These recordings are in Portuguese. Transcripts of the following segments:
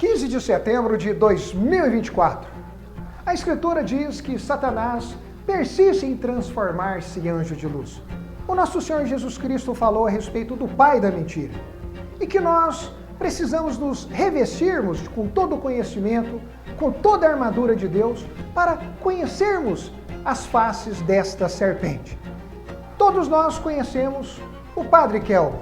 15 de setembro de 2024. A Escritura diz que Satanás persiste em transformar-se em anjo de luz. O nosso Senhor Jesus Cristo falou a respeito do pai da mentira e que nós precisamos nos revestirmos com todo o conhecimento, com toda a armadura de Deus para conhecermos as faces desta serpente. Todos nós conhecemos o Padre Kelvin.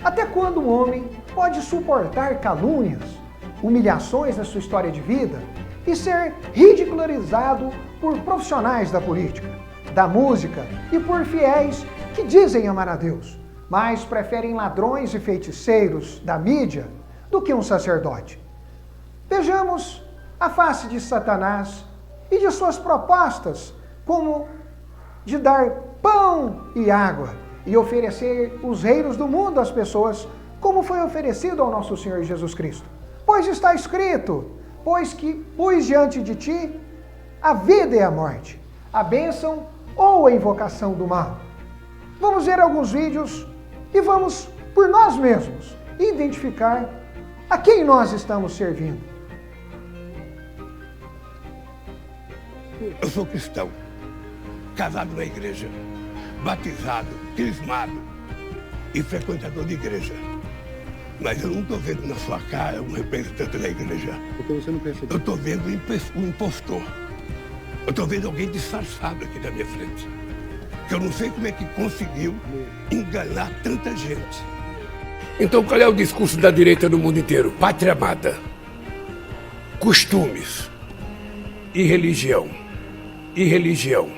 Até quando um homem pode suportar calúnias, humilhações na sua história de vida e ser ridicularizado por profissionais da política, da música e por fiéis que dizem amar a Deus, mas preferem ladrões e feiticeiros da mídia do que um sacerdote? Vejamos a face de Satanás e de suas propostas, como de dar pão e água e oferecer os reinos do mundo às pessoas, como foi oferecido ao nosso Senhor Jesus Cristo. Pois está escrito, pois que pus diante de ti a vida e a morte, a bênção ou a invocação do mal. Vamos ver alguns vídeos e vamos, por nós mesmos, identificar a quem nós estamos servindo. Eu sou cristão, casado na igreja, batizado, crismado e frequentador de igreja. Mas eu não estou vendo na sua cara um representante da igreja. Porque você não percebeu? Eu estou vendo um impostor. Eu estou vendo alguém disfarçado aqui na minha frente. Que eu não sei como é que conseguiu enganar tanta gente. Então qual é o discurso da direita no mundo inteiro? Pátria amada, costumes e religião. E religião.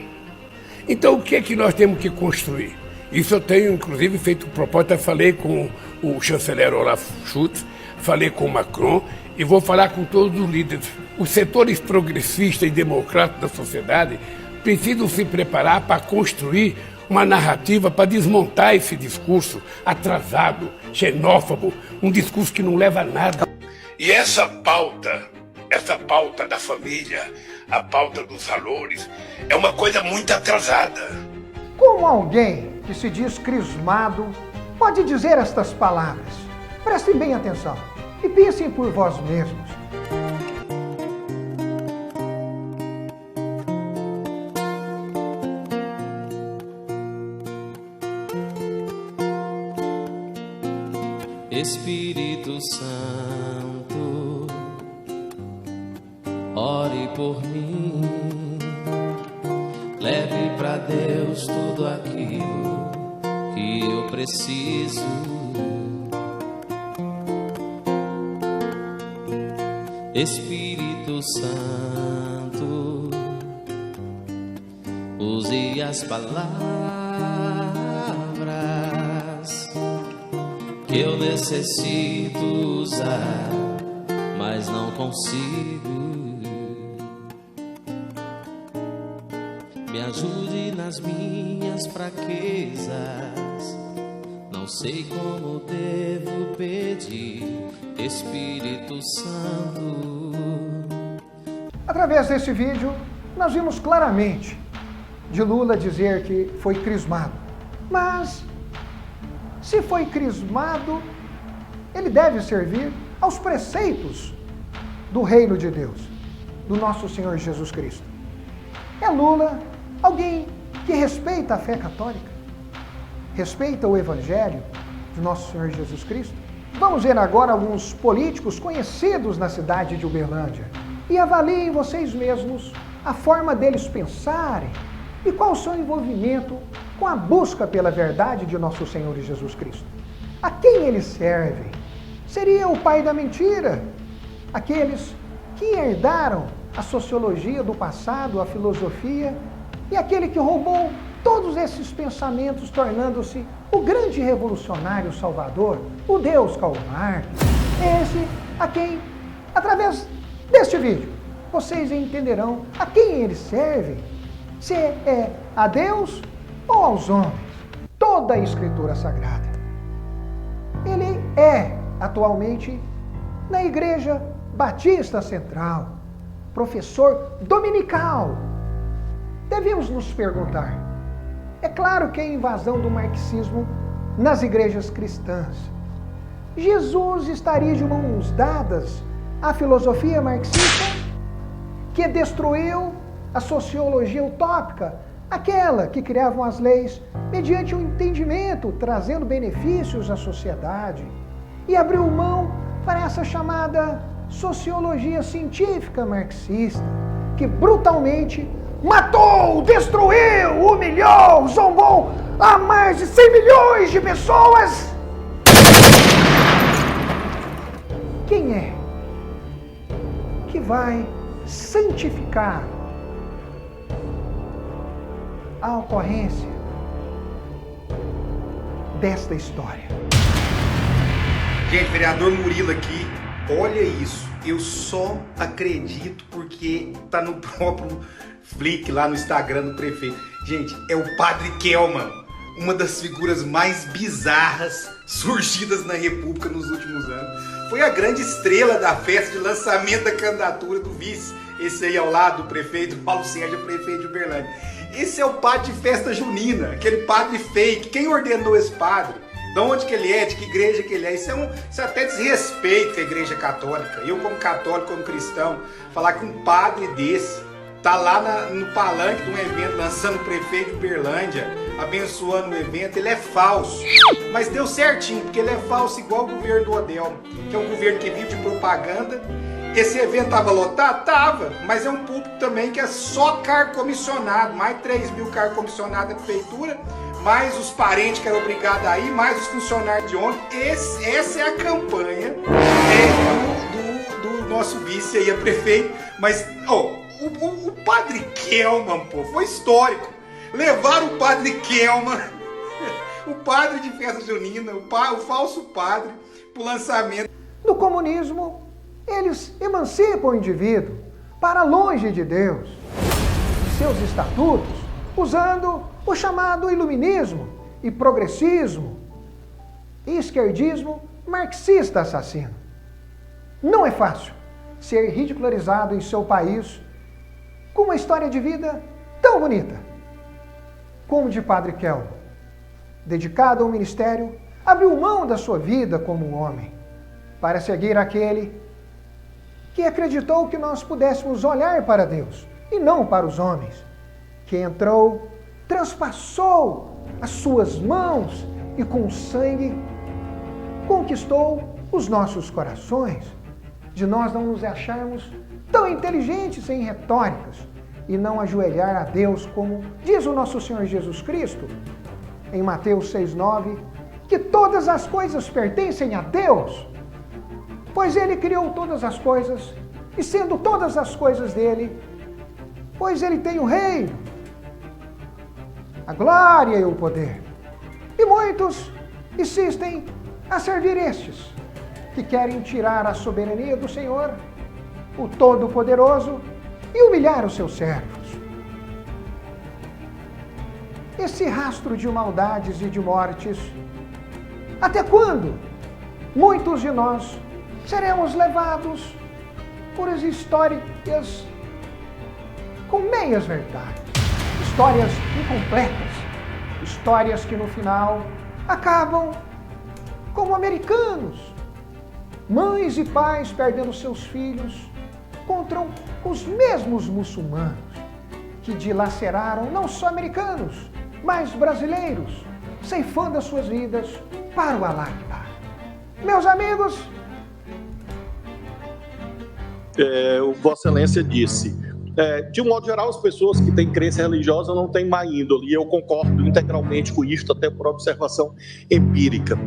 Então o que é que nós temos que construir? Isso eu tenho, inclusive, feito proposta, falei com o chanceler Olaf Scholz, falei com o Macron e vou falar com todos os líderes. Os setores progressistas e democráticos da sociedade precisam se preparar para construir uma narrativa para desmontar esse discurso atrasado, xenófobo, um discurso que não leva a nada. E essa pauta da família, a pauta dos valores, é uma coisa muito atrasada. Como alguém que se diz crismado pode dizer estas palavras? Prestem bem atenção e pensem por vós mesmos. Espírito Santo, ore por mim, leve pra Deus tudo aquilo que eu preciso. Espírito Santo, use as palavras que eu necessito usar, mas não consigo. Me ajude nas minhas fraquezas, não sei como devo pedir, Espírito Santo. Através desse vídeo, nós vimos claramente de Lula dizer que foi crismado. Mas, se foi crismado, ele deve servir aos preceitos do reino de Deus, do nosso Senhor Jesus Cristo. É Lula alguém que respeita a fé católica, respeita o Evangelho de nosso Senhor Jesus Cristo? Vamos ver agora alguns políticos conhecidos na cidade de Uberlândia e avaliem vocês mesmos a forma deles pensarem e qual o seu envolvimento com a busca pela verdade de nosso Senhor Jesus Cristo. A quem eles servem? Seria o pai da mentira? Aqueles que herdaram a sociologia do passado, a filosofia, e aquele que roubou todos esses pensamentos, tornando-se o grande revolucionário salvador, o Deus Karl Marx. Esse a quem, através deste vídeo, vocês entenderão a quem ele serve, se é a Deus ou aos homens. Toda a Escritura Sagrada. Ele é, atualmente, na Igreja Batista Central, professor dominical. Devemos nos perguntar, é claro que a invasão do marxismo nas igrejas cristãs, Jesus estaria de mãos dadas a filosofia marxista, que destruiu a sociologia utópica, aquela que criavam as leis mediante o entendimento, trazendo benefícios à sociedade, e abriu mão para essa chamada sociologia científica marxista, que brutalmente matou, destruiu, humilhou, zombou a mais de 100 milhões de pessoas. Quem é que vai santificar a ocorrência desta história? Gente, vereador Murilo aqui, olha isso, eu só acredito porque tá no próprio Flick lá no Instagram do prefeito. Gente, é o Padre Kelman, uma das figuras mais bizarras surgidas na República nos últimos anos. Foi a grande estrela da festa de lançamento da candidatura do vice, esse aí ao lado do prefeito Paulo Sérgio, prefeito de Uberlândia. Esse é o padre de festa junina, aquele padre fake. Quem ordenou esse padre? De onde que ele é? De que igreja que ele é? Isso é até desrespeito com a igreja católica. Eu, como católico, como cristão, falar que um padre desse tá lá no palanque de um evento, lançando o prefeito de Uberlândia, abençoando o evento, ele é falso. Mas deu certinho, porque ele é falso igual o governo do Odel, que é um governo que vive de propaganda. Esse evento tava lotado? Tava, mas é um público também que é só cargo comissionado, mais de 3 mil cargos comissionados da prefeitura, mais os parentes que eram obrigados a ir, mais os funcionários de ônibus. Essa é a campanha do nosso vice aí, a prefeito. Mas o Padre Kelman, pô, foi histórico. Levaram o Padre Kelman, o padre de festa junina, o falso padre, pro lançamento. No comunismo, eles emancipam o indivíduo para longe de Deus, de seus estatutos, usando o chamado iluminismo e progressismo e esquerdismo marxista assassino. Não é fácil ser ridicularizado em seu país com uma história de vida tão bonita como de Padre Kelman, dedicado ao ministério, abriu mão da sua vida como um homem para seguir aquele que acreditou que nós pudéssemos olhar para Deus e não para os homens, que entrou, transpassou as suas mãos e com sangue conquistou os nossos corações, de nós não nos acharmos tão inteligentes em retóricas e não ajoelhar a Deus, como diz o nosso Senhor Jesus Cristo, em Mateus 6,9, que todas as coisas pertencem a Deus, pois Ele criou todas as coisas, e sendo todas as coisas dele, pois Ele tem o reino, a glória e o poder. E muitos insistem a servir estes, que querem tirar a soberania do Senhor, o Todo-Poderoso, e humilhar os seus servos. Esse rastro de maldades e de mortes, até quando muitos de nós seremos levados por histórias com meias verdades, histórias incompletas, histórias que no final acabam como americanos, mães e pais perdendo seus filhos contra os mesmos muçulmanos que dilaceraram não só americanos, mas brasileiros, ceifando as suas vidas para o Alá Akbar. Meus amigos, o Vossa Excelência disse, de um modo geral, as pessoas que têm crença religiosa não têm má índole, e eu concordo integralmente com isto, até por observação empírica.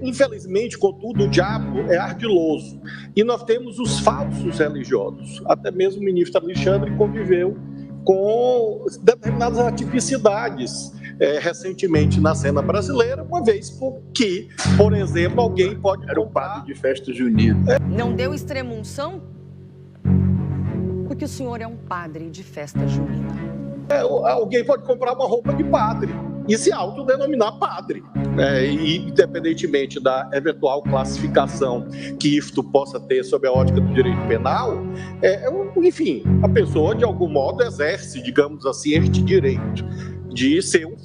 Infelizmente, contudo, o diabo é ardiloso, e nós temos os falsos religiosos. Até mesmo o ministro Alexandre conviveu com determinadas atipicidades recentemente na cena brasileira, uma vez que, por exemplo, alguém pode Era o padre de festa junina. Não deu extrema-unção? Porque o senhor é um padre de festa junina. Alguém pode comprar uma roupa de padre e se autodenominar padre. E independentemente da eventual classificação que isto possa ter sob a ótica do direito penal, enfim, a pessoa de algum modo exerce, digamos assim, este direito de ser um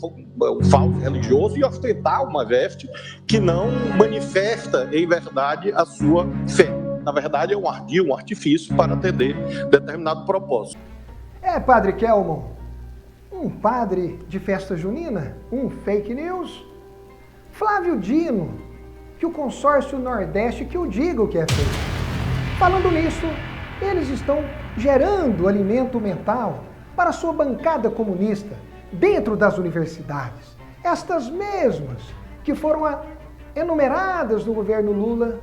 falso religioso e ostentar uma veste que não manifesta em verdade a sua fé. na verdade, é um ardil, um artifício para atender determinado propósito. Padre Kelmon, um padre de festa junina, um fake news? Flávio Dino, que o consórcio Nordeste que eu diga o que é fake. Falando nisso, eles estão gerando alimento mental para sua bancada comunista dentro das universidades. Estas mesmas que foram enumeradas no governo Lula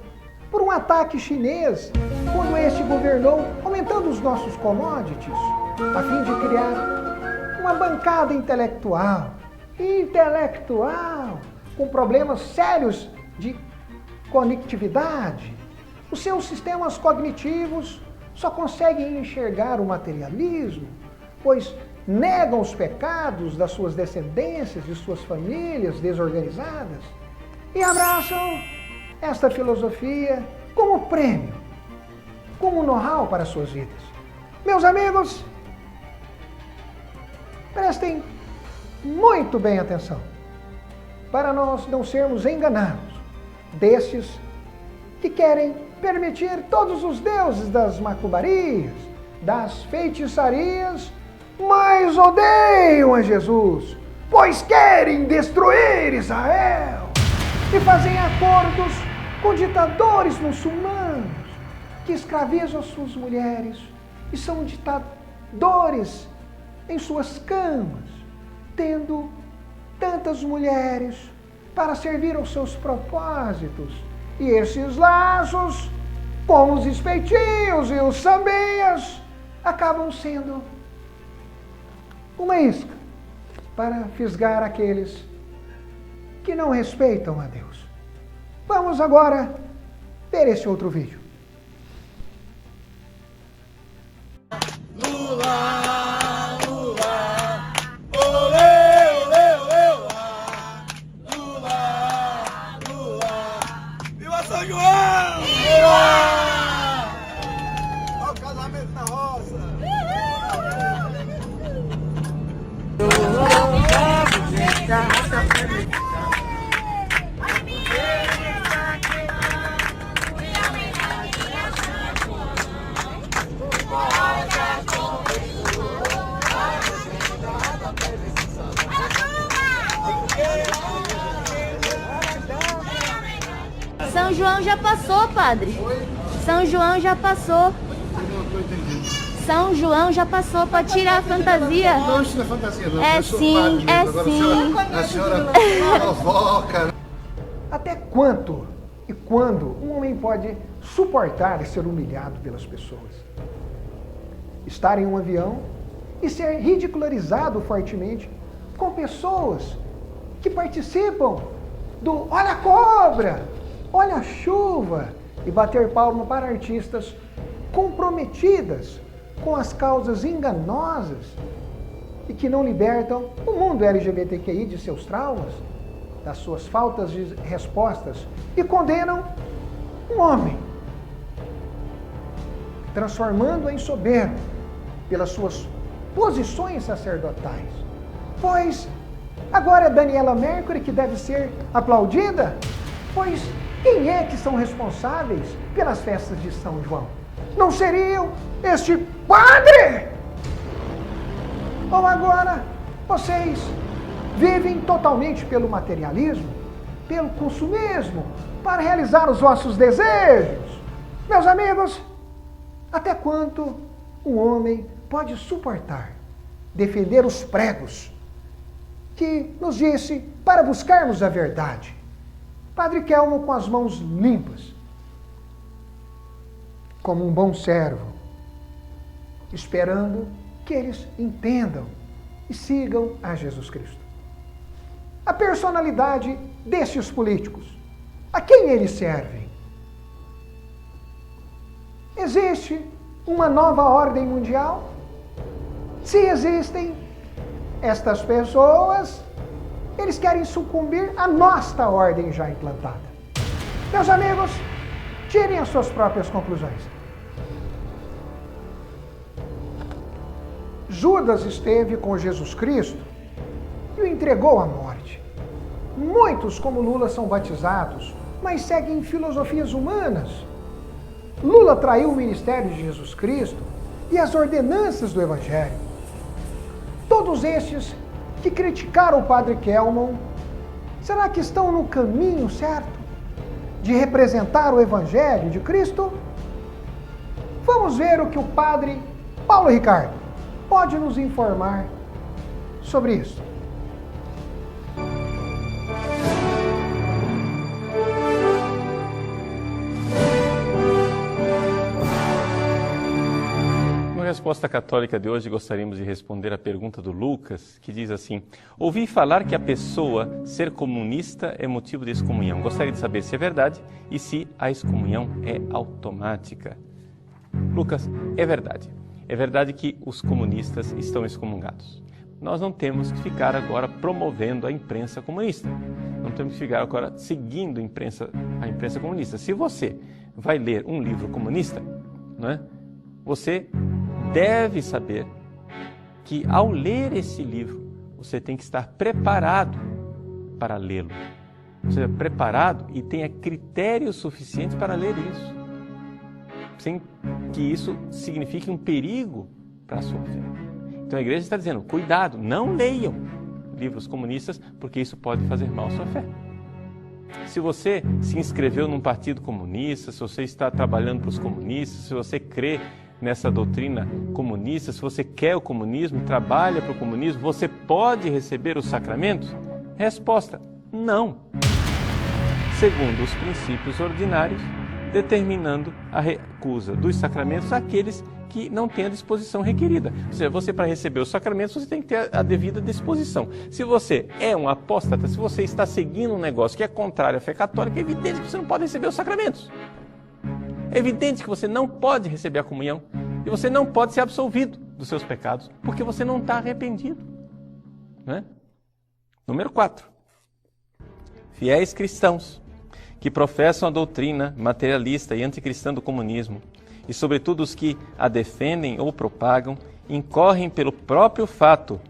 por um ataque chinês, quando este governou, aumentando os nossos commodities, a fim de criar uma bancada intelectual, com problemas sérios de conectividade. Os seus sistemas cognitivos só conseguem enxergar o materialismo, pois negam os pecados das suas descendências, de suas famílias desorganizadas, e abraçam esta filosofia como prêmio, como know-how para suas vidas. Meus amigos, prestem muito bem atenção, para nós não sermos enganados destes que querem permitir todos os deuses das macumbaria, das feitiçarias, mas odeiam a Jesus, pois querem destruir Israel e fazem acordos com ditadores muçulmanos que escravizam suas mulheres e são ditadores em suas camas, tendo tantas mulheres para servir aos seus propósitos. E esses laços, como os espeitinhos e os sambinhas, acabam sendo uma isca para fisgar aqueles que não respeitam a Deus. Vamos agora ver esse outro vídeo. Lula, Lula, olê, olê, olê, Lula, Lula, viva São João! Viva! Olha o casamento na roça! São João já passou, padre. São João já passou. São João já passou, pode tirar a fantasia. Não, isso não é fantasia, não. É sim, é sim. A senhora provoca. Até quanto e quando um homem pode suportar ser humilhado pelas pessoas? Estar em um avião e ser ridicularizado fortemente com pessoas que participam do olha a cobra, olha a chuva, e bater palma para artistas comprometidas com as causas enganosas e que não libertam o mundo LGBTQI de seus traumas, das suas faltas de respostas, e condenam um homem, transformando-o em soberbo pelas suas posições sacerdotais. Pois agora é Daniela Mercury que deve ser aplaudida? Pois quem é que são responsáveis pelas festas de São João? Não seriam este padre? Ou agora vocês vivem totalmente pelo materialismo, pelo consumismo, para realizar os vossos desejos? Meus amigos, até quanto um homem pode suportar defender os pregos que nos disse para buscarmos a verdade? Padre Kelmo com as mãos limpas, como um bom servo, esperando que eles entendam e sigam a Jesus Cristo. A personalidade desses políticos, a quem eles servem? Existe uma nova ordem mundial? Se existem estas pessoas, eles querem sucumbir à nossa ordem já implantada. Meus amigos, tirem as suas próprias conclusões. Judas esteve com Jesus Cristo e o entregou à morte. Muitos, como Lula, são batizados, mas seguem filosofias humanas. Lula traiu o ministério de Jesus Cristo e as ordenanças do Evangelho. Todos estes que criticaram o padre Kelmon, será que estão no caminho certo de representar o Evangelho de Cristo? Vamos ver o que o padre Paulo Ricardo pode nos informar sobre isso. Na resposta católica de hoje, gostaríamos de responder a pergunta do Lucas, que diz assim: ouvi falar que a pessoa ser comunista é motivo de excomunhão. Gostaria de saber se é verdade e se a excomunhão é automática. Lucas, é verdade. É verdade que os comunistas estão excomungados. Nós não temos que ficar agora promovendo a imprensa comunista. Não temos que ficar agora seguindo a imprensa comunista. Se você vai ler um livro comunista, né, você deve saber que ao ler esse livro, você tem que estar preparado para lê-lo. Você é preparado e tenha critérios suficientes para ler isso, sem que isso signifique um perigo para a sua fé. Então a igreja está dizendo, cuidado, não leiam livros comunistas, porque isso pode fazer mal à sua fé. Se você se inscreveu num partido comunista, se você está trabalhando para os comunistas, se você crê nessa doutrina comunista, se você quer o comunismo, trabalha para o comunismo, você pode receber os sacramentos? Resposta, não. Segundo os princípios ordinários, determinando a recusa dos sacramentos àqueles que não têm a disposição requerida. Ou seja, você para receber os sacramentos, você tem que ter a devida disposição. Se você é um apóstata, se você está seguindo um negócio que é contrário à fé católica, é evidente que você não pode receber os sacramentos. É evidente que você não pode receber a comunhão e você não pode ser absolvido dos seus pecados, porque você não está arrependido. Né? Número 4. Fiéis cristãos que professam a doutrina materialista e anticristã do comunismo, e sobretudo os que a defendem ou propagam, incorrem pelo próprio fato,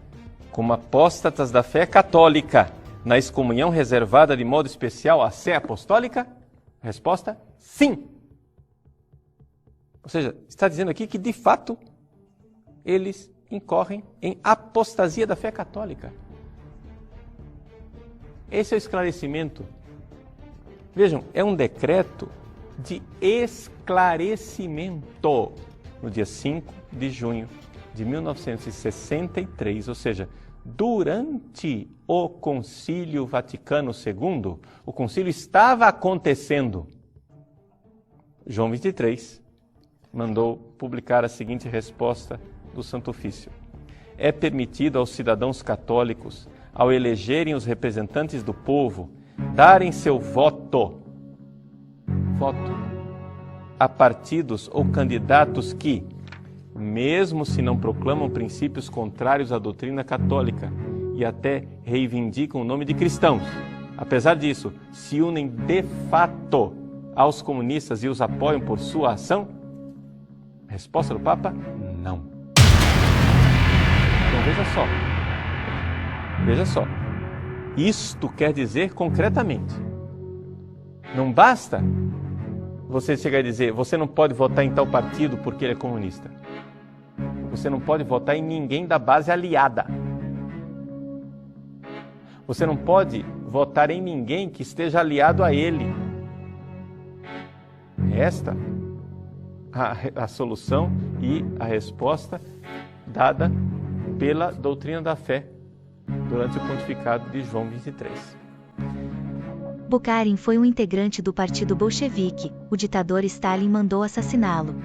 como apóstatas da fé católica, na excomunhão reservada de modo especial à sé apostólica? Resposta, sim. Ou seja, está dizendo aqui que, de fato, eles incorrem em apostasia da fé católica. Esse é o esclarecimento. Vejam, é um decreto de esclarecimento no dia 5 de junho de 1963, ou seja, durante o Concílio Vaticano II, o concílio estava acontecendo. João 23 mandou publicar a seguinte resposta do Santo Ofício: é permitido aos cidadãos católicos, ao elegerem os representantes do povo, darem seu voto a partidos ou candidatos que, mesmo se não proclamam princípios contrários à doutrina católica e até reivindicam o nome de cristãos, apesar disso, se unem de fato aos comunistas e os apoiam por sua ação? Resposta do Papa, não. Então veja só. Isto quer dizer concretamente, não basta você chegar e dizer, você não pode votar em tal partido porque ele é comunista. Você não pode votar em ninguém da base aliada. Você não pode votar em ninguém que esteja aliado a ele. Esta a solução e a resposta dada pela doutrina da fé durante o pontificado de João 23. Bukharin foi um integrante do partido bolchevique, o ditador Stalin mandou assassiná-lo.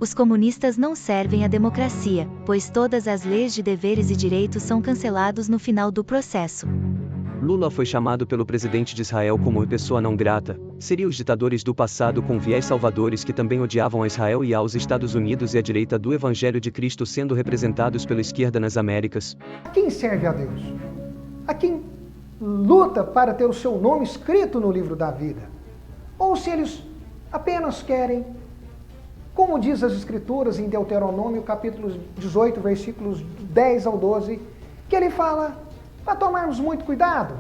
Os comunistas não servem à democracia, pois todas as leis de deveres e direitos são cancelados no final do processo. Lula foi chamado pelo presidente de Israel como pessoa não grata. Seriam os ditadores do passado com viés salvadores que também odiavam a Israel e aos Estados Unidos e a direita do Evangelho de Cristo sendo representados pela esquerda nas Américas. A quem serve a Deus? A quem luta para ter o seu nome escrito no livro da vida? Ou se eles apenas querem, como diz as Escrituras em Deuteronômio, capítulo 18, versículos 10 ao 12, que ele fala para tomarmos muito cuidado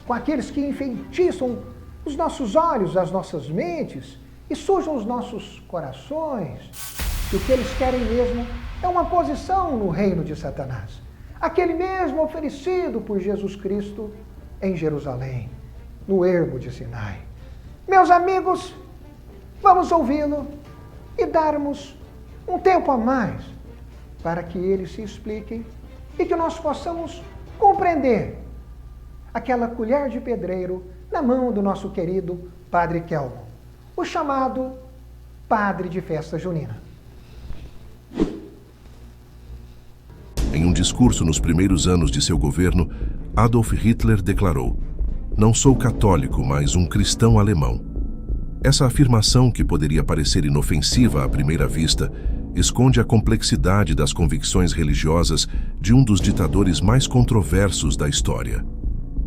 com aqueles que enfeitiçam os nossos olhos, as nossas mentes, e sujam os nossos corações. E o que eles querem mesmo é uma posição no reino de Satanás. Aquele mesmo oferecido por Jesus Cristo em Jerusalém, no ermo de Sinai. Meus amigos, vamos ouvi-lo e darmos um tempo a mais para que eles se expliquem e que nós possamos compreender aquela colher de pedreiro na mão do nosso querido Padre Kelmo, o chamado Padre de Festa Junina. Em um discurso nos primeiros anos de seu governo, Adolf Hitler declarou: "Não sou católico, mas um cristão alemão." Essa afirmação, que poderia parecer inofensiva à primeira vista, esconde a complexidade das convicções religiosas de um dos ditadores mais controversos da história.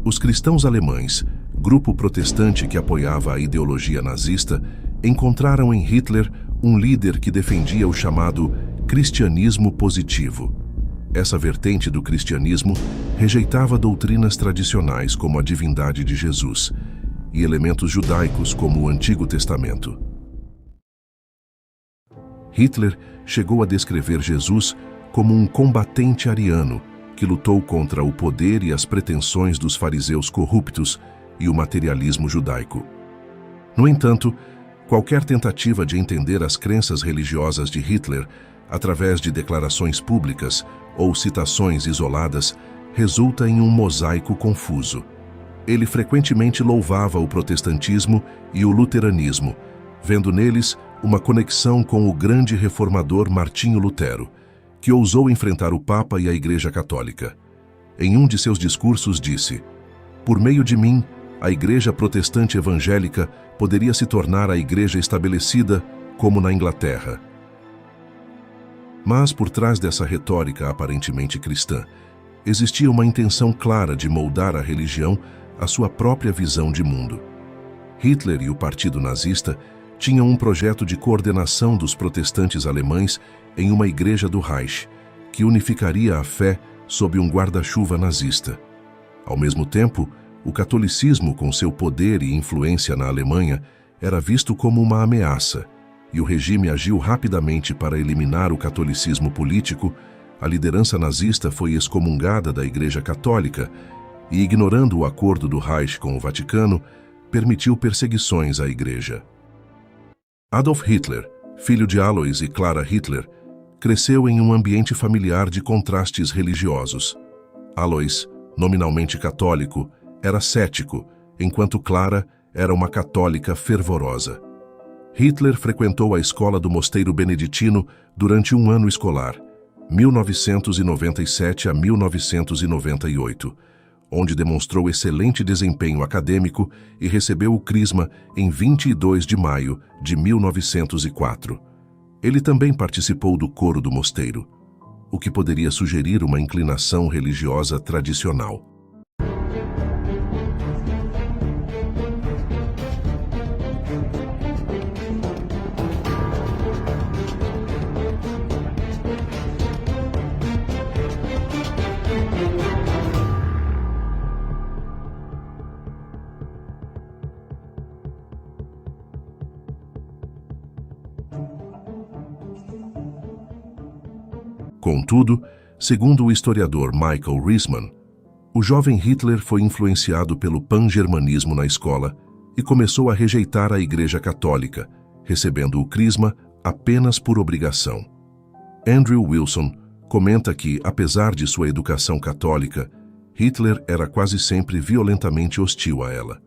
Os cristãos alemães, grupo protestante que apoiava a ideologia nazista, encontraram em Hitler um líder que defendia o chamado cristianismo positivo. Essa vertente do cristianismo rejeitava doutrinas tradicionais como a divindade de Jesus e elementos judaicos como o Antigo Testamento. Hitler chegou a descrever Jesus como um combatente ariano que lutou contra o poder e as pretensões dos fariseus corruptos e o materialismo judaico. No entanto, qualquer tentativa de entender as crenças religiosas de Hitler através de declarações públicas ou citações isoladas resulta em um mosaico confuso. Ele frequentemente louvava o protestantismo e o luteranismo, vendo neles uma conexão com o grande reformador Martinho Lutero, que ousou enfrentar o Papa e a Igreja Católica. Em um de seus discursos disse: "Por meio de mim, a Igreja Protestante Evangélica poderia se tornar a igreja estabelecida como na Inglaterra." Mas por trás dessa retórica aparentemente cristã, existia uma intenção clara de moldar a religião à sua própria visão de mundo. Hitler e o Partido Nazista tinham um projeto de coordenação dos protestantes alemães em uma igreja do Reich, que unificaria a fé sob um guarda-chuva nazista. Ao mesmo tempo, o catolicismo, com seu poder e influência na Alemanha, era visto como uma ameaça, e o regime agiu rapidamente para eliminar o catolicismo político. A liderança nazista foi excomungada da Igreja Católica e, ignorando o acordo do Reich com o Vaticano, permitiu perseguições à Igreja. Adolf Hitler, filho de Alois e Clara Hitler, cresceu em um ambiente familiar de contrastes religiosos. Alois, nominalmente católico, era cético, enquanto Clara era uma católica fervorosa. Hitler frequentou a escola do Mosteiro Beneditino durante um ano escolar, 1997 a 1998, onde demonstrou excelente desempenho acadêmico e recebeu o crisma em 22 de maio de 1904. Ele também participou do coro do mosteiro, o que poderia sugerir uma inclinação religiosa tradicional. Contudo, segundo o historiador Michael Riesman, o jovem Hitler foi influenciado pelo pan-germanismo na escola e começou a rejeitar a Igreja Católica, recebendo o crisma apenas por obrigação. Andrew Wilson comenta que, apesar de sua educação católica, Hitler era quase sempre violentamente hostil a ela.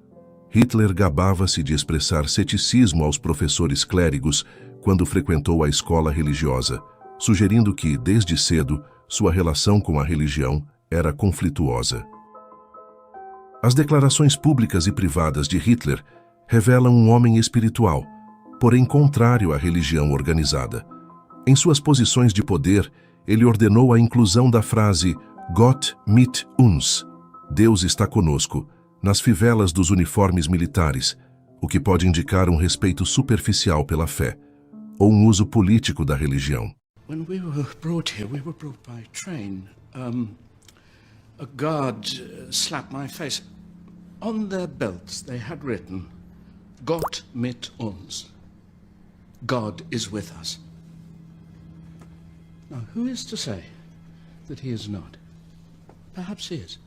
Hitler gabava-se de expressar ceticismo aos professores clérigos quando frequentou a escola religiosa, sugerindo que, desde cedo, sua relação com a religião era conflituosa. As declarações públicas e privadas de Hitler revelam um homem espiritual, porém contrário à religião organizada. Em suas posições de poder, ele ordenou a inclusão da frase "Gott mit uns", Deus está conosco, nas fivelas dos uniformes militares, o que pode indicar um respeito superficial pela fé, ou um uso político da religião. When we were brought here, we were brought by train. A guard slapped my face. On their belts, they had written, "Gott mit uns." God is with us. Now, who is to say that he is not? Perhaps he is.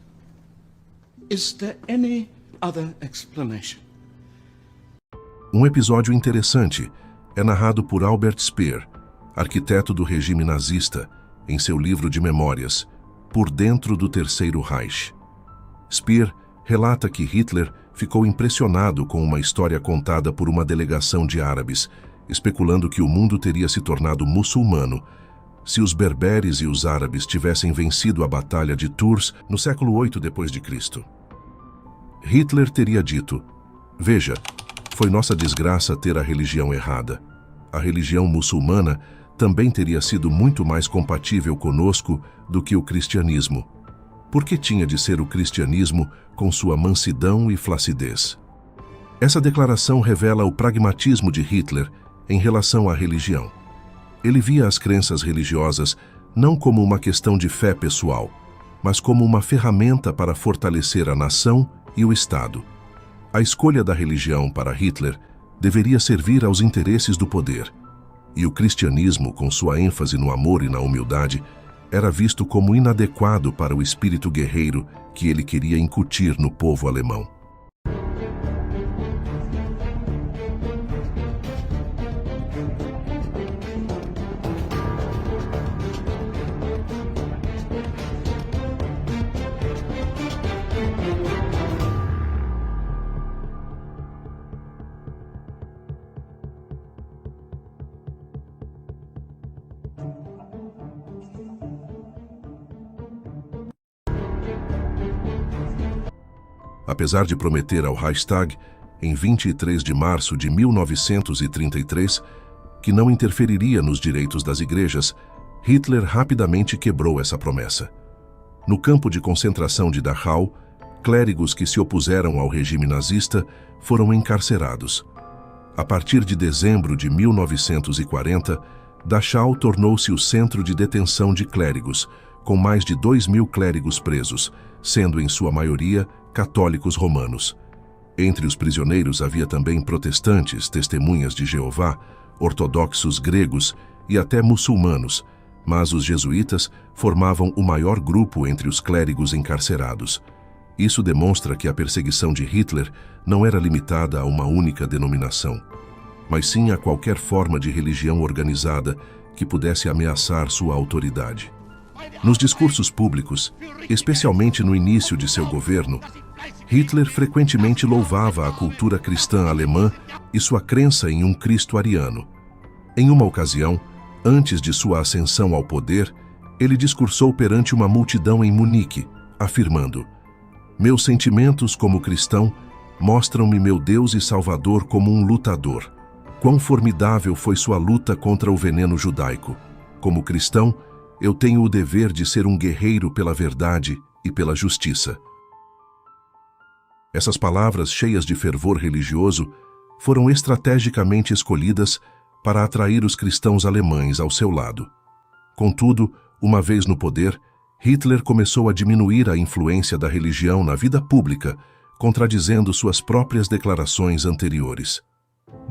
Is there any other explanation? Um episódio interessante é narrado por Albert Speer, arquiteto do regime nazista, em seu livro de memórias, Por Dentro do Terceiro Reich. Speer relata que Hitler ficou impressionado com uma história contada por uma delegação de árabes, especulando que o mundo teria se tornado muçulmano se os berberes e os árabes tivessem vencido a Batalha de Tours no século 8 d.C. Hitler teria dito: "Veja, foi nossa desgraça ter a religião errada. A religião muçulmana também teria sido muito mais compatível conosco do que o cristianismo. Por que tinha de ser o cristianismo com sua mansidão e flacidez?" Essa declaração revela o pragmatismo de Hitler em relação à religião. Ele via as crenças religiosas não como uma questão de fé pessoal, mas como uma ferramenta para fortalecer a nação e o Estado. A escolha da religião para Hitler deveria servir aos interesses do poder, e o cristianismo, com sua ênfase no amor e na humildade, era visto como inadequado para o espírito guerreiro que ele queria incutir no povo alemão. Apesar de prometer ao Reichstag, em 23 de março de 1933, que não interferiria nos direitos das igrejas, Hitler rapidamente quebrou essa promessa. No campo de concentração de Dachau, clérigos que se opuseram ao regime nazista foram encarcerados. A partir de dezembro de 1940, Dachau tornou-se o centro de detenção de clérigos, com mais de 2.000 clérigos presos, sendo em sua maioria católicos romanos. Entre os prisioneiros havia também protestantes, testemunhas de Jeová, ortodoxos gregos e até muçulmanos, mas os jesuítas formavam o maior grupo entre os clérigos encarcerados. Isso demonstra que a perseguição de Hitler não era limitada a uma única denominação, mas sim a qualquer forma de religião organizada que pudesse ameaçar sua autoridade. Nos discursos públicos, especialmente no início de seu governo, Hitler frequentemente louvava a cultura cristã alemã e sua crença em um Cristo ariano. Em uma ocasião, antes de sua ascensão ao poder, ele discursou perante uma multidão em Munique, afirmando: "Meus sentimentos como cristão mostram-me meu Deus e Salvador como um lutador. Quão formidável foi sua luta contra o veneno judaico. Como cristão, eu tenho o dever de ser um guerreiro pela verdade e pela justiça." Essas palavras, cheias de fervor religioso, foram estrategicamente escolhidas para atrair os cristãos alemães ao seu lado. Contudo, uma vez no poder, Hitler começou a diminuir a influência da religião na vida pública, contradizendo suas próprias declarações anteriores.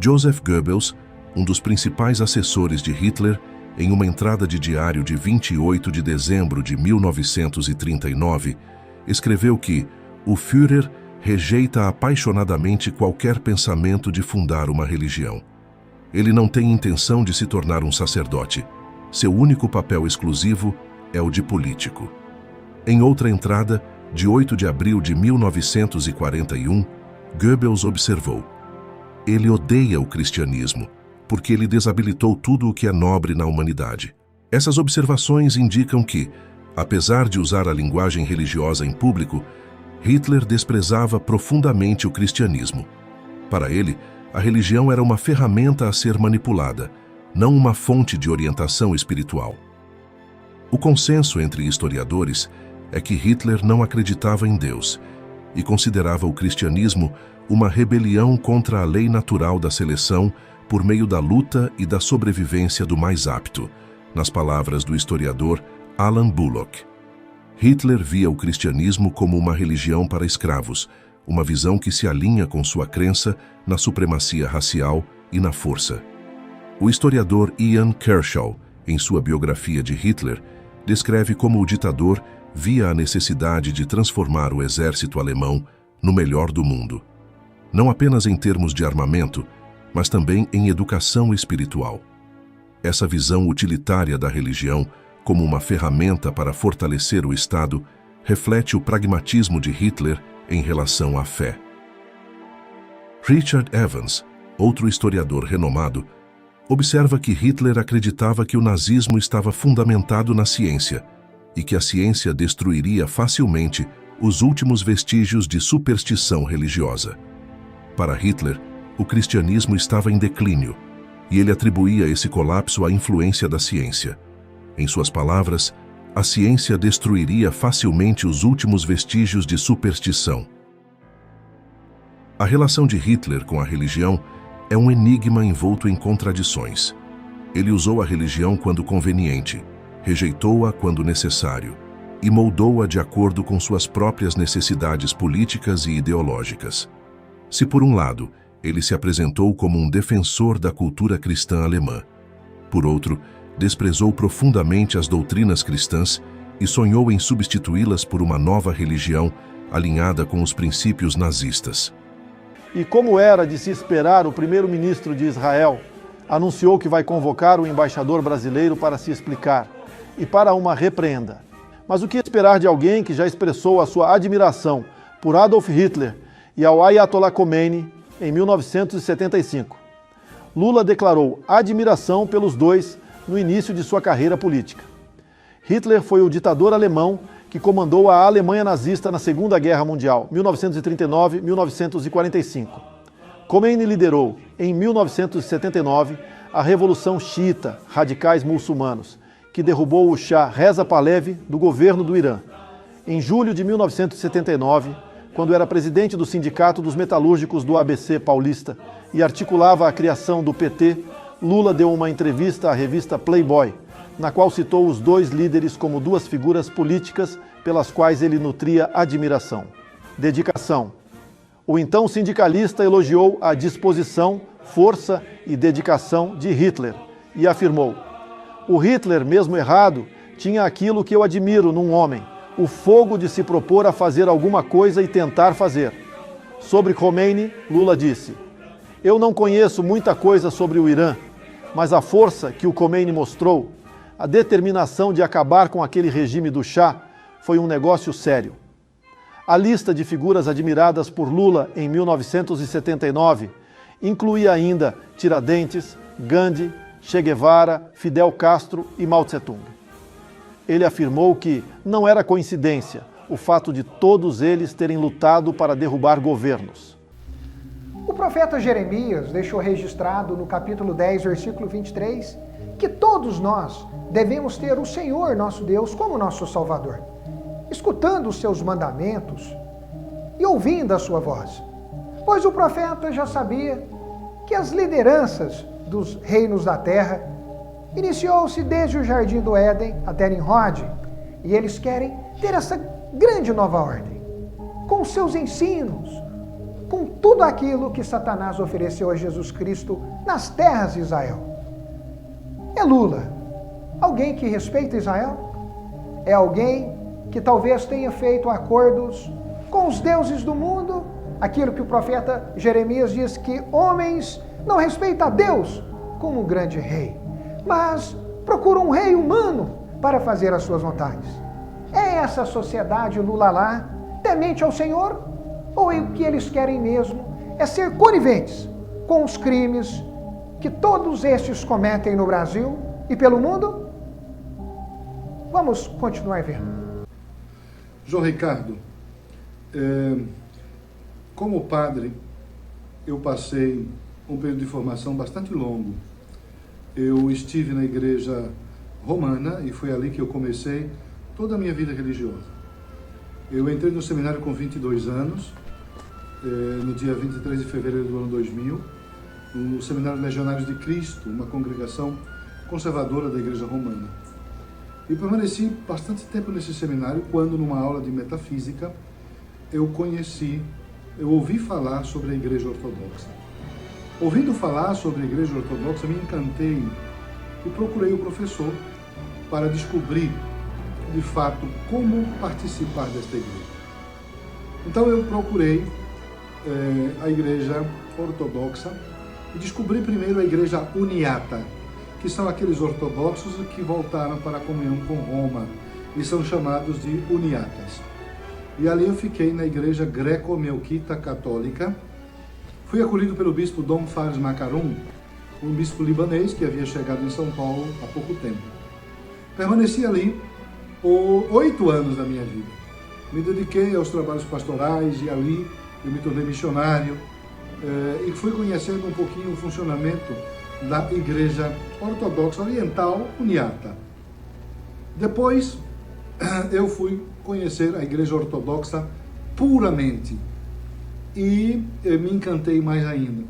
Joseph Goebbels, um dos principais assessores de Hitler, em uma entrada de diário de 28 de dezembro de 1939, escreveu que o Führer rejeita apaixonadamente qualquer pensamento de fundar uma religião. Ele não tem intenção de se tornar um sacerdote. Seu único papel exclusivo é o de político. Em outra entrada, de 8 de abril de 1941, Goebbels observou: "Ele odeia o cristianismo, porque ele desabilitou tudo o que é nobre na humanidade." Essas observações indicam que, apesar de usar a linguagem religiosa em público, Hitler desprezava profundamente o cristianismo. Para ele, a religião era uma ferramenta a ser manipulada, não uma fonte de orientação espiritual. O consenso entre historiadores é que Hitler não acreditava em Deus e considerava o cristianismo uma rebelião contra a lei natural da seleção por meio da luta e da sobrevivência do mais apto, nas palavras do historiador Alan Bullock. Hitler via o cristianismo como uma religião para escravos, uma visão que se alinha com sua crença na supremacia racial e na força. O historiador Ian Kershaw, em sua biografia de Hitler, descreve como o ditador via a necessidade de transformar o exército alemão no melhor do mundo, não apenas em termos de armamento, mas também em educação espiritual. Essa visão utilitária da religião como uma ferramenta para fortalecer o Estado reflete o pragmatismo de Hitler em relação à fé. Richard Evans, outro historiador renomado, observa que Hitler acreditava que o nazismo estava fundamentado na ciência e que a ciência destruiria facilmente os últimos vestígios de superstição religiosa. Para Hitler, o cristianismo estava em declínio e ele atribuía esse colapso à influência da ciência. Em suas palavras, a ciência destruiria facilmente os últimos vestígios de superstição. A relação de Hitler com a religião é um enigma envolto em contradições. Ele usou a religião quando conveniente, rejeitou-a quando necessário e moldou-a de acordo com suas próprias necessidades políticas e ideológicas. Se por um lado, ele se apresentou como um defensor da cultura cristã alemã, por outro, desprezou profundamente as doutrinas cristãs e sonhou em substituí-las por uma nova religião alinhada com os princípios nazistas. E como era de se esperar, o primeiro-ministro de Israel anunciou que vai convocar o embaixador brasileiro para se explicar e para uma repreenda. Mas o que esperar de alguém que já expressou a sua admiração por Adolf Hitler e ao Ayatollah Khomeini em 1975? Lula declarou admiração pelos dois no início de sua carreira política. Hitler foi o ditador alemão que comandou a Alemanha nazista na Segunda Guerra Mundial, 1939-1945. Khomeini liderou, em 1979, a Revolução Xiita, radicais muçulmanos, que derrubou o Shah Reza Pahlavi do governo do Irã. Em julho de 1979, quando era presidente do Sindicato dos Metalúrgicos do ABC Paulista e articulava a criação do PT, Lula deu uma entrevista à revista Playboy, na qual citou os dois líderes como duas figuras políticas pelas quais ele nutria admiração. Dedicação. O então sindicalista elogiou a disposição, força e dedicação de Hitler e afirmou: o Hitler, mesmo errado, tinha aquilo que eu admiro num homem, o fogo de se propor a fazer alguma coisa e tentar fazer. Sobre Khomeini, Lula disse: eu não conheço muita coisa sobre o Irã, mas a força que o Khomeini mostrou, a determinação de acabar com aquele regime do Shah, foi um negócio sério. A lista de figuras admiradas por Lula em 1979 incluía ainda Tiradentes, Gandhi, Che Guevara, Fidel Castro e Mao Tse-tung. Ele afirmou que não era coincidência o fato de todos eles terem lutado para derrubar governos. O profeta Jeremias deixou registrado no capítulo 10, versículo 23, que todos nós devemos ter o Senhor, nosso Deus, como nosso Salvador, escutando os seus mandamentos e ouvindo a sua voz. Pois o profeta já sabia que as lideranças dos reinos da terra iniciou-se desde o Jardim do Éden até Nimrod, e eles querem ter essa grande nova ordem, com seus ensinos, com tudo aquilo que Satanás ofereceu a Jesus Cristo nas terras de Israel. É Lula, alguém que respeita Israel? É alguém que talvez tenha feito acordos com os deuses do mundo? Aquilo que o profeta Jeremias diz que homens não respeitam a Deus como um grande rei, mas procuram um rei humano para fazer as suas vontades. É essa sociedade Lula lá, temente ao Senhor? Ou o que eles querem mesmo é ser coniventes com os crimes que todos estes cometem no Brasil e pelo mundo? Vamos continuar vendo. João Ricardo, como padre, eu passei um período de formação bastante longo. Eu estive na igreja romana e foi ali que eu comecei toda a minha vida religiosa. Eu entrei no seminário com 22 anos, no dia 23 de fevereiro do ano 2000, no Seminário Legionários de Cristo, uma congregação conservadora da igreja romana. E permaneci bastante tempo nesse seminário quando, numa aula de metafísica, eu ouvi falar sobre a igreja ortodoxa. Ouvindo falar sobre a Igreja Ortodoxa, me encantei e procurei o professor para descobrir, de fato, como participar desta igreja. Então eu procurei a Igreja Ortodoxa e descobri primeiro a Igreja Uniata, que são aqueles ortodoxos que voltaram para a comunhão com Roma e são chamados de uniatas. E ali eu fiquei na Igreja Greco-Melquita Católica. Fui acolhido pelo bispo Dom Fares Macarum, um bispo libanês que havia chegado em São Paulo há pouco tempo. Permaneci ali por 8 anos da minha vida. Me dediquei aos trabalhos pastorais e ali eu me tornei missionário e fui conhecendo um pouquinho o funcionamento da Igreja Ortodoxa Oriental Uniata. Depois eu fui conhecer a Igreja Ortodoxa puramente e me encantei mais ainda.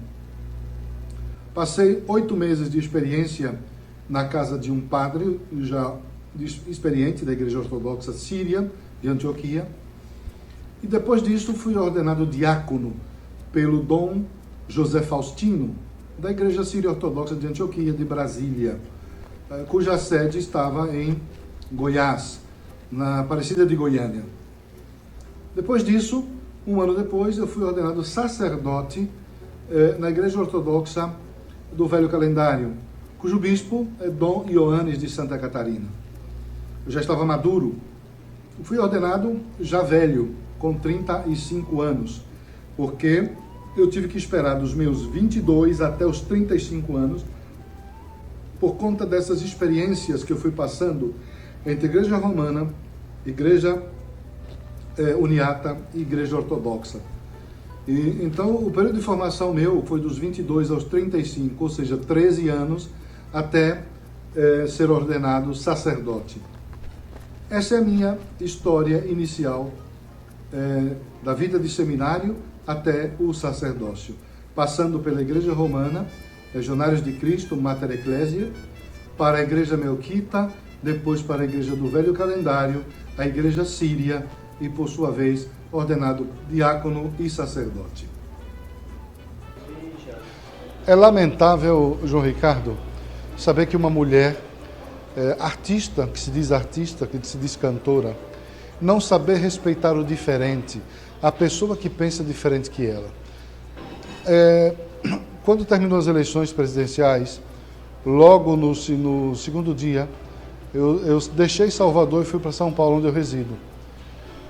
Passei 8 meses de experiência na casa de um padre já experiente da Igreja Ortodoxa Síria de Antioquia e depois disso fui ordenado diácono pelo Dom José Faustino da Igreja Síria Ortodoxa de Antioquia de Brasília, cuja sede estava em Goiás, na Aparecida de Goiânia. Depois disso, um ano depois, eu fui ordenado sacerdote na Igreja Ortodoxa do Velho Calendário, cujo bispo é Dom Ioannes de Santa Catarina. Eu já estava maduro. Fui ordenado já velho, com 35 anos, porque eu tive que esperar dos meus 22 até os 35 anos, por conta dessas experiências que eu fui passando entre Igreja Romana, Igreja Uniata e Igreja Ortodoxa. E, então, o período de formação meu foi dos 22 aos 35, ou seja, 13 anos, até ser ordenado sacerdote. Essa é a minha história inicial da vida de seminário até o sacerdócio, passando pela Igreja Romana, Legionários de Cristo, Mater Ecclesia, para a Igreja Melquita, depois para a Igreja do Velho Calendário, a Igreja Síria e, por sua vez, ordenado diácono e sacerdote. É lamentável, João Ricardo, saber que uma mulher artista, que se diz cantora, não saber respeitar o diferente, a pessoa que pensa diferente que ela. Quando terminou as eleições presidenciais, logo no segundo dia, eu deixei Salvador e fui para São Paulo, onde eu resido.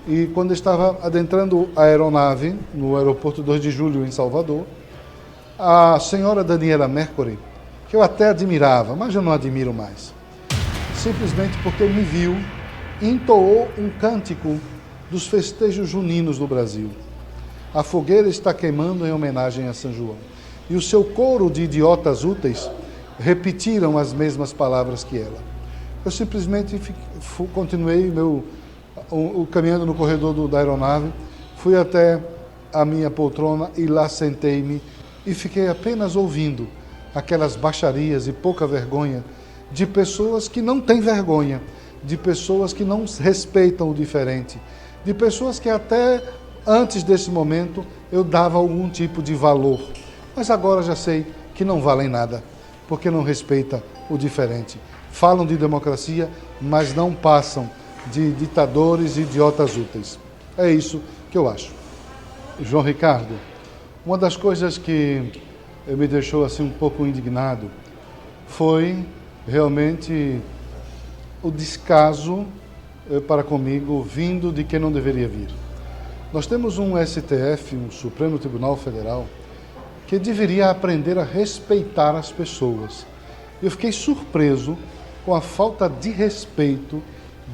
E quando estava adentrando a aeronave, no aeroporto 2 de Julho, em Salvador, a senhora Daniela Mercury, que eu até admirava, mas eu não admiro mais, simplesmente porque me viu, entoou um cântico dos festejos juninos do Brasil. A fogueira está queimando em homenagem a São João. E o seu coro de idiotas úteis repetiram as mesmas palavras que ela. Eu simplesmente continuei caminhando no corredor da aeronave, fui até a minha poltrona e lá sentei-me e fiquei apenas ouvindo aquelas baixarias e pouca vergonha de pessoas que não têm vergonha, de pessoas que não respeitam o diferente, de pessoas que até antes desse momento eu dava algum tipo de valor, mas agora já sei que não valem nada, porque não respeita o diferente. Falam de democracia, mas não passam de ditadores e idiotas úteis. É isso que eu acho. João Ricardo, uma das coisas que me deixou assim um pouco indignado foi realmente o descaso para comigo vindo de quem não deveria vir. Nós temos um STF, um Supremo Tribunal Federal, que deveria aprender a respeitar as pessoas. Eu fiquei surpreso com a falta de respeito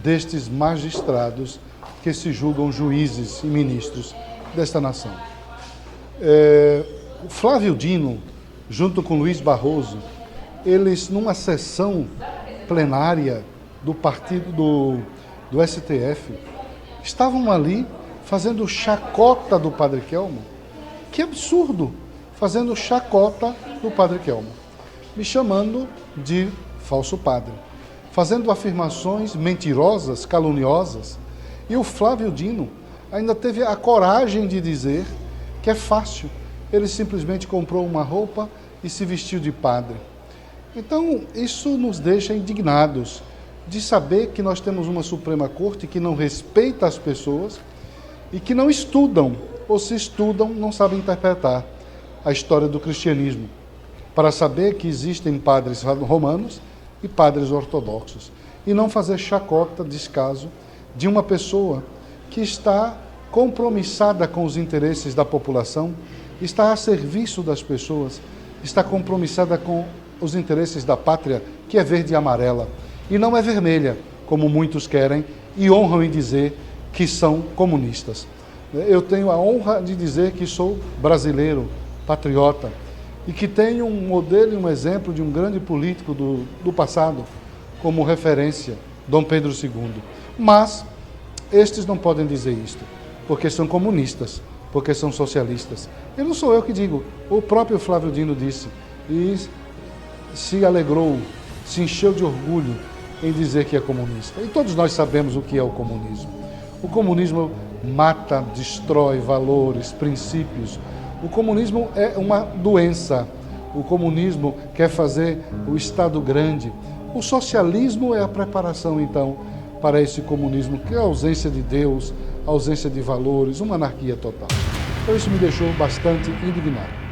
destes magistrados que se julgam juízes e ministros desta nação. Flávio Dino, junto com Luiz Barroso, eles, numa sessão plenária do partido do STF, estavam ali fazendo chacota do Padre Kelmo. Que absurdo! Fazendo chacota do Padre Kelmo, me chamando de falso padre, fazendo afirmações mentirosas, caluniosas. E o Flávio Dino ainda teve a coragem de dizer que é fácil, ele simplesmente comprou uma roupa e se vestiu de padre. Então, isso nos deixa indignados de saber que nós temos uma Suprema Corte que não respeita as pessoas e que não estudam, ou se estudam, não sabem interpretar a história do cristianismo, para saber que existem padres romanos e padres ortodoxos, e não fazer chacota, descaso, de uma pessoa que está compromissada com os interesses da população, está a serviço das pessoas, está compromissada com os interesses da pátria, que é verde e amarela, e não é vermelha, como muitos querem, e honram em dizer que são comunistas. Eu tenho a honra de dizer que sou brasileiro, patriota, e que tenho um modelo e um exemplo de um grande político do passado como referência, Dom Pedro II. Mas estes não podem dizer isto, porque são comunistas, porque são socialistas. E não sou eu que digo, o próprio Flávio Dino disse, e se alegrou, se encheu de orgulho em dizer que é comunista. E todos nós sabemos o que é o comunismo. O comunismo mata, destrói valores, princípios. O comunismo é uma doença. O comunismo quer fazer o Estado grande. O socialismo é a preparação, então, para esse comunismo, que é a ausência de Deus, a ausência de valores, uma anarquia total. Então isso me deixou bastante indignado.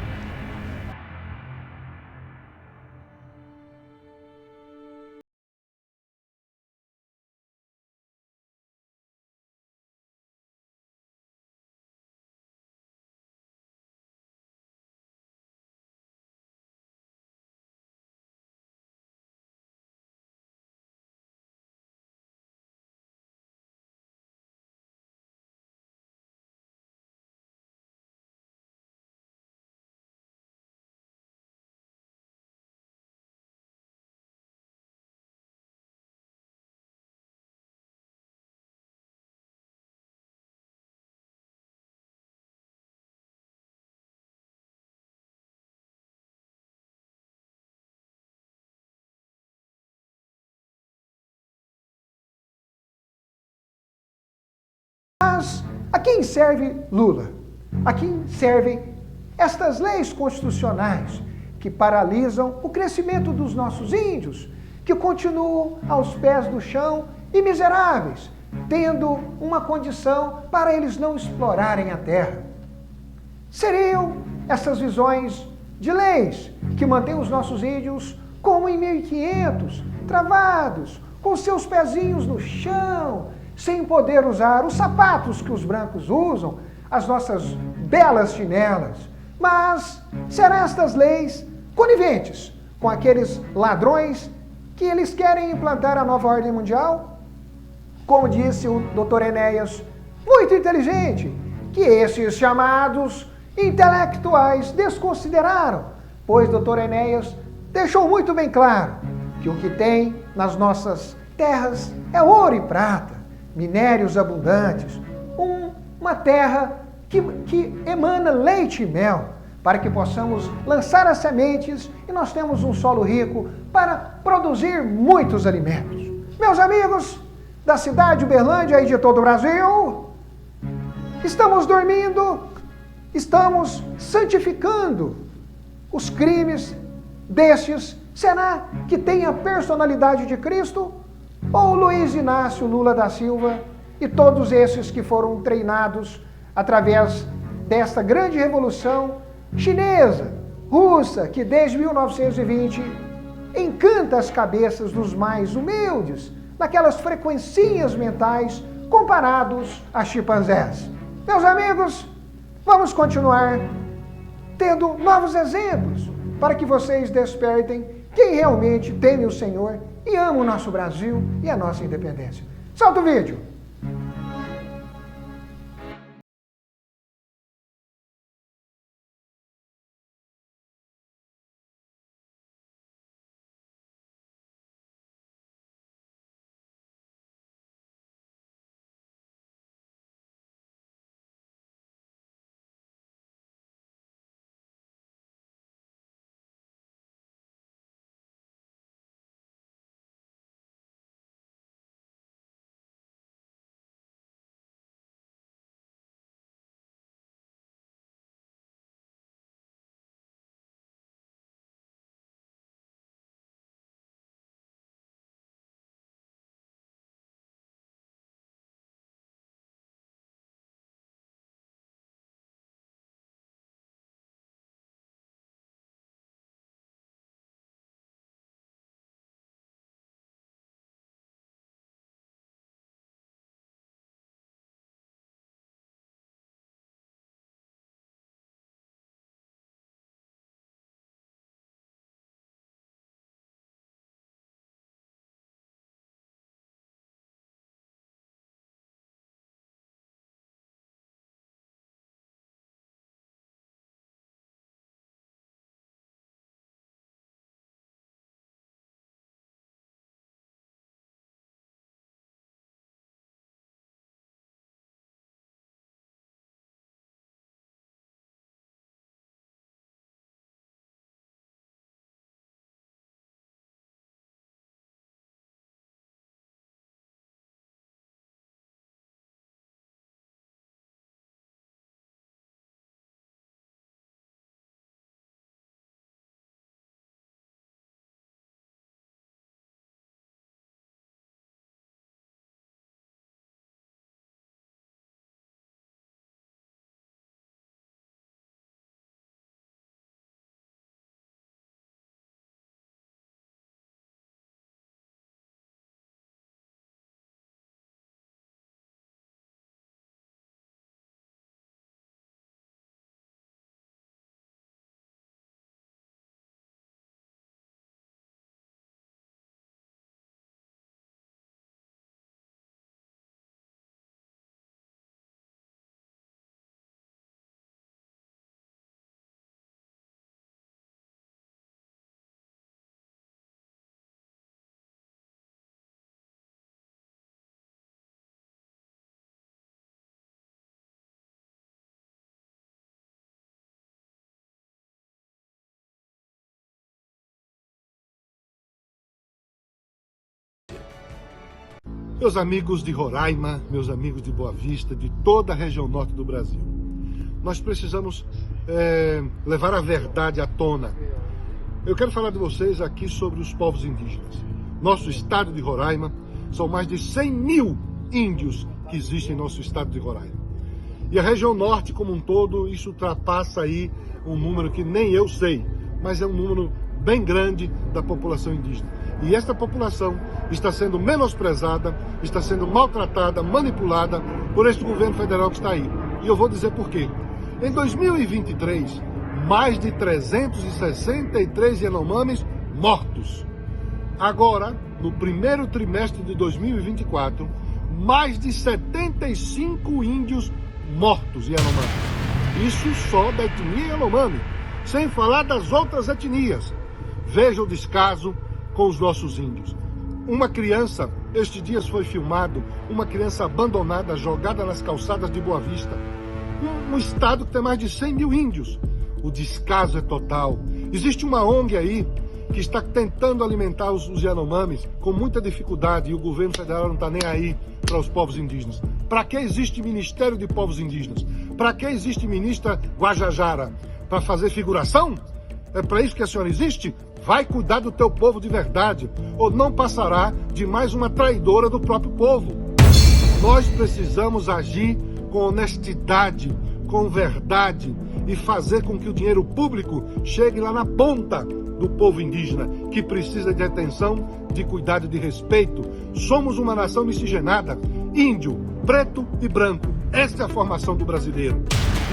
Mas a quem serve Lula? A quem servem estas leis constitucionais que paralisam o crescimento dos nossos índios, que continuam aos pés do chão e miseráveis, tendo uma condição para eles não explorarem a terra? Seriam essas visões de leis que mantêm os nossos índios como em 1500, travados, com seus pezinhos no chão, sem poder usar os sapatos que os brancos usam, as nossas belas chinelas. Mas serão estas leis coniventes com aqueles ladrões que eles querem implantar a nova ordem mundial? Como disse o Dr. Enéas, muito inteligente, que esses chamados intelectuais desconsideraram, pois Dr. Enéas deixou muito bem claro que o que tem nas nossas terras é ouro e prata, minérios abundantes, uma terra que emana leite e mel, para que possamos lançar as sementes e nós temos um solo rico para produzir muitos alimentos. Meus amigos da cidade de Uberlândia e de todo o Brasil, estamos dormindo, estamos santificando os crimes destes. Será que tem a personalidade de Cristo? Ou Luiz Inácio Lula da Silva e todos esses que foram treinados através desta grande revolução chinesa, russa, que desde 1920 encanta as cabeças dos mais humildes, naquelas frequencinhas mentais comparados a chimpanzés. Meus amigos, vamos continuar tendo novos exemplos para que vocês despertem quem realmente teme o Senhor e ama o nosso Brasil e a nossa independência. Solta o vídeo! meus amigos de Roraima, meus amigos de Boa Vista, de toda a região norte do Brasil. Nós precisamos levar a verdade à tona. Eu quero falar de vocês aqui sobre os povos indígenas. Nosso estado de Roraima, são mais de 100 mil índios que existem em nosso estado de Roraima. E a região norte como um todo, isso ultrapassa aí um número que nem eu sei, mas é um número bem grande da população indígena. E esta população está sendo menosprezada, está sendo maltratada, manipulada por este governo federal que está aí. E eu vou dizer por quê. Em 2023, mais de 363 Yanomamis mortos. Agora, no primeiro trimestre de 2024, mais de 75 índios mortos Yanomamis. Isso só da etnia Yanomami, sem falar das outras etnias. Veja o descaso com os nossos índios. Uma criança, estes dias foi filmado, uma criança abandonada, jogada nas calçadas de Boa Vista. Um estado que tem mais de 100 mil índios. O descaso é total. Existe uma ONG aí que está tentando alimentar os Yanomamis com muita dificuldade e o governo federal não está nem aí para os povos indígenas. Para que existe Ministério de Povos Indígenas? Para que existe ministra Guajajara? Para fazer figuração? É para isso que a senhora existe? Vai cuidar do teu povo de verdade, ou não passará de mais uma traidora do próprio povo. Nós precisamos agir com honestidade, com verdade e fazer com que o dinheiro público chegue lá na ponta do povo indígena, que precisa de atenção, de cuidado e de respeito. Somos uma nação miscigenada, índio, preto e branco. Esta é a formação do brasileiro.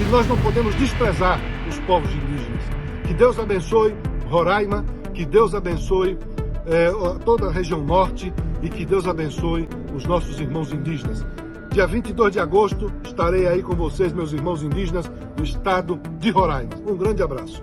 E nós não podemos desprezar os povos indígenas. Que Deus abençoe Roraima, que Deus abençoe toda a região norte e que Deus abençoe os nossos irmãos indígenas. Dia 22 de agosto estarei aí com vocês, meus irmãos indígenas do estado de Roraima. Um grande abraço.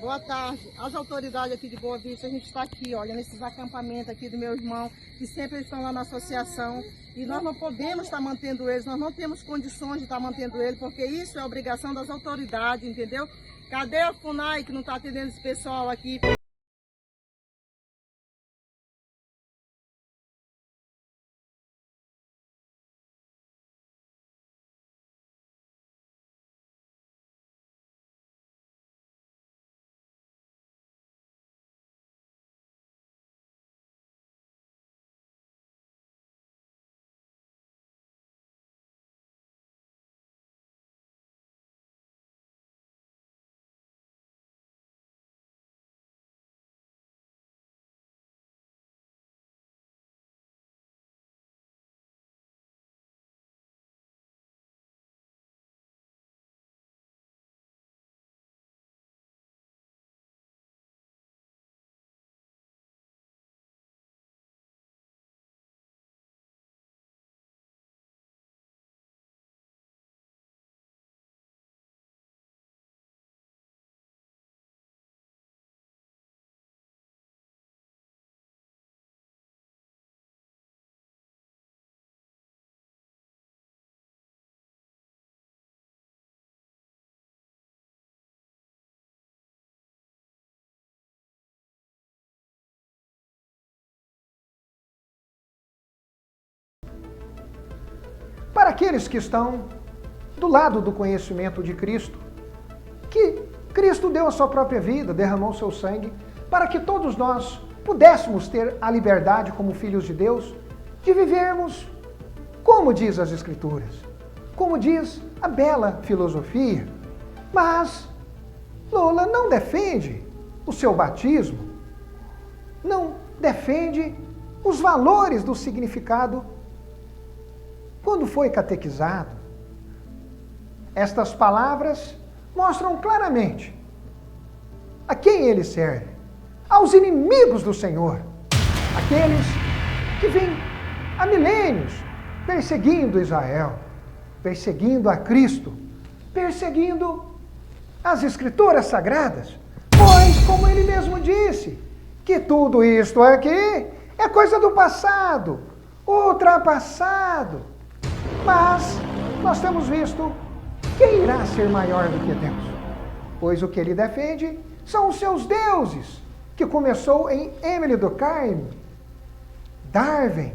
Boa tarde. As autoridades aqui de Boa Vista, a gente está aqui, olha, nesses acampamentos aqui do meu irmão, que sempre estão lá na associação, e nós não podemos estar mantendo eles, nós não temos condições de estar mantendo eles, porque isso é obrigação das autoridades, entendeu? Cadê a FUNAI que não está atendendo esse pessoal aqui? Para aqueles que estão do lado do conhecimento de Cristo, que Cristo deu a sua própria vida, derramou seu sangue, para que todos nós pudéssemos ter a liberdade como filhos de Deus, de vivermos como diz as Escrituras, como diz a bela filosofia. Mas Lula não defende o seu batismo, não defende os valores do significado quando foi catequizado. Estas palavras mostram claramente a quem ele serve: aos inimigos do Senhor, aqueles que vêm há milênios perseguindo Israel, perseguindo a Cristo, perseguindo as Escrituras Sagradas, pois, como ele mesmo disse, que tudo isto aqui é coisa do passado, ultrapassado. Mas nós temos visto quem irá ser maior do que Deus, pois o que ele defende são os seus deuses, que começou em Emily Durkheim, Darwin,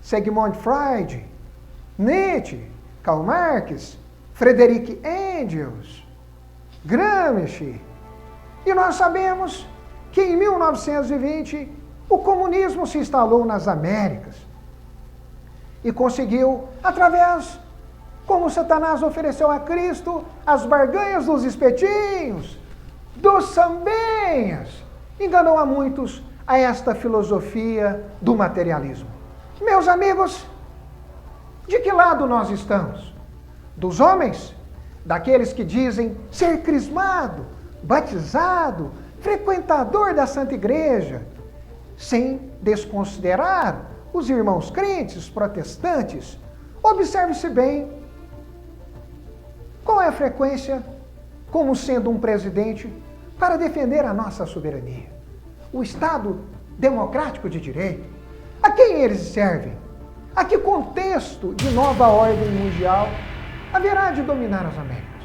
Sigmund Freud, Nietzsche, Karl Marx, Friedrich Engels, Gramsci. E nós sabemos que em 1920 o comunismo se instalou nas Américas e conseguiu, através, como Satanás ofereceu a Cristo, as barganhas dos espetinhos, dos sambenhas, enganou a muitos a esta filosofia do materialismo. Meus amigos, de que lado nós estamos? Dos homens? Daqueles que dizem ser crismado, batizado, frequentador da Santa Igreja, sem desconsiderar os irmãos crentes, protestantes? Observe-se bem, qual é a frequência como sendo um presidente para defender a nossa soberania? O Estado democrático de direito? A quem eles servem? A que contexto de nova ordem mundial haverá de dominar as Américas?